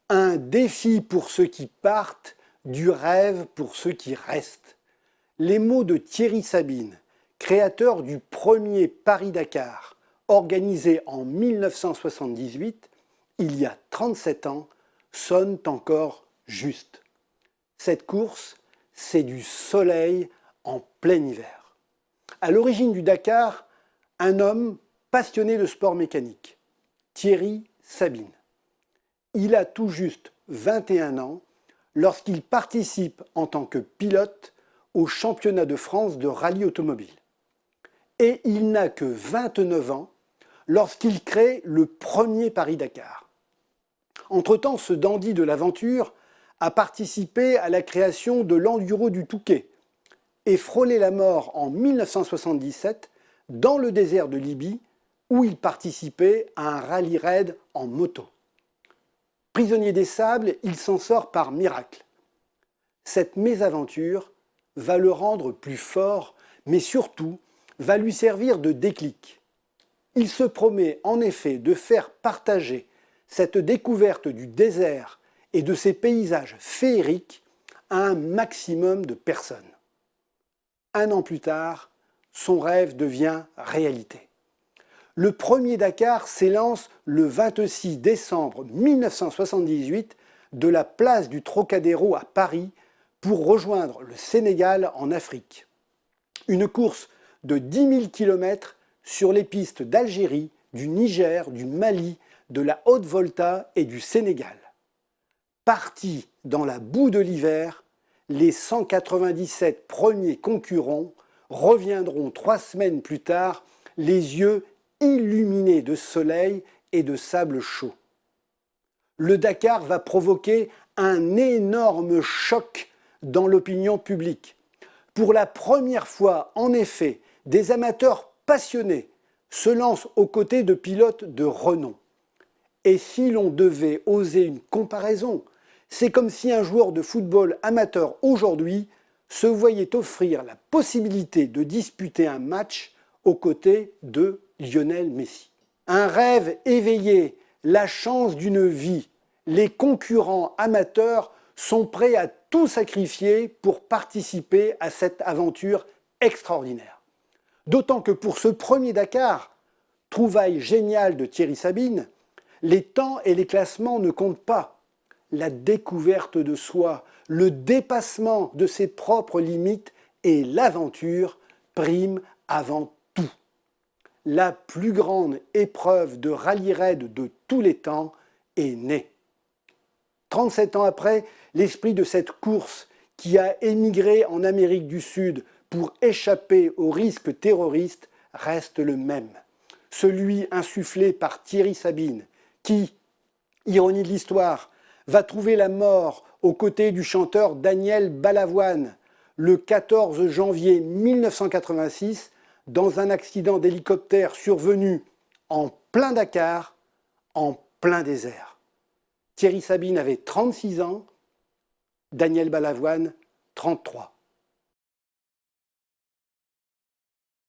Un défi pour ceux qui partent, du rêve pour ceux qui restent. Les mots de Thierry Sabine, créateur du premier Paris-Dakar, organisé en 1978, il y a 37 ans, sonnent encore juste. Cette course, c'est du soleil en plein hiver. À l'origine du Dakar, un homme passionné de sport mécanique, Thierry Sabine. Il a tout juste 21 ans lorsqu'il participe en tant que pilote au championnat de France de rallye automobile. Et il n'a que 29 ans lorsqu'il crée le premier Paris-Dakar. Entre-temps, ce dandy de l'aventure a participé à la création de l'Enduro du Touquet et frôlé la mort en 1977 dans le désert de Libye où il participait à un rallye raid en moto. Prisonnier des sables, il s'en sort par miracle. Cette mésaventure va le rendre plus fort, mais surtout va lui servir de déclic. Il se promet en effet de faire partager cette découverte du désert et de ses paysages féeriques à un maximum de personnes. Un an plus tard, son rêve devient réalité. Le premier Dakar s'élance le 26 décembre 1978 de la place du Trocadéro à Paris pour rejoindre le Sénégal en Afrique. Une course de 10 000 km sur les pistes d'Algérie, du Niger, du Mali, de la Haute-Volta et du Sénégal. Partis dans la boue de l'hiver, les 197 premiers concurrents reviendront 3 semaines plus tard, les yeux illuminés de soleil et de sable chaud. Le Dakar va provoquer un énorme choc dans l'opinion publique. Pour la première fois, en effet, des amateurs passionnés se lancent aux côtés de pilotes de renom. Et si l'on devait oser une comparaison, c'est comme si un joueur de football amateur aujourd'hui se voyait offrir la possibilité de disputer un match aux côtés de Lionel Messi. Un rêve éveillé, la chance d'une vie. Les concurrents amateurs sont prêts à tout sacrifier pour participer à cette aventure extraordinaire. D'autant que pour ce premier Dakar, trouvaille géniale de Thierry Sabine, les temps et les classements ne comptent pas. La découverte de soi, le dépassement de ses propres limites et l'aventure priment avant tout. La plus grande épreuve de rallye raid de tous les temps est née. 37 ans après, l'esprit de cette course qui a émigré en Amérique du Sud pour échapper aux risques terroristes reste le même. Celui insufflé par Thierry Sabine qui, ironie de l'histoire, va trouver la mort aux côtés du chanteur Daniel Balavoine le 14 janvier 1986 dans un accident d'hélicoptère survenu en plein Dakar, en plein désert. Thierry Sabine avait 36 ans, Daniel Balavoine 33.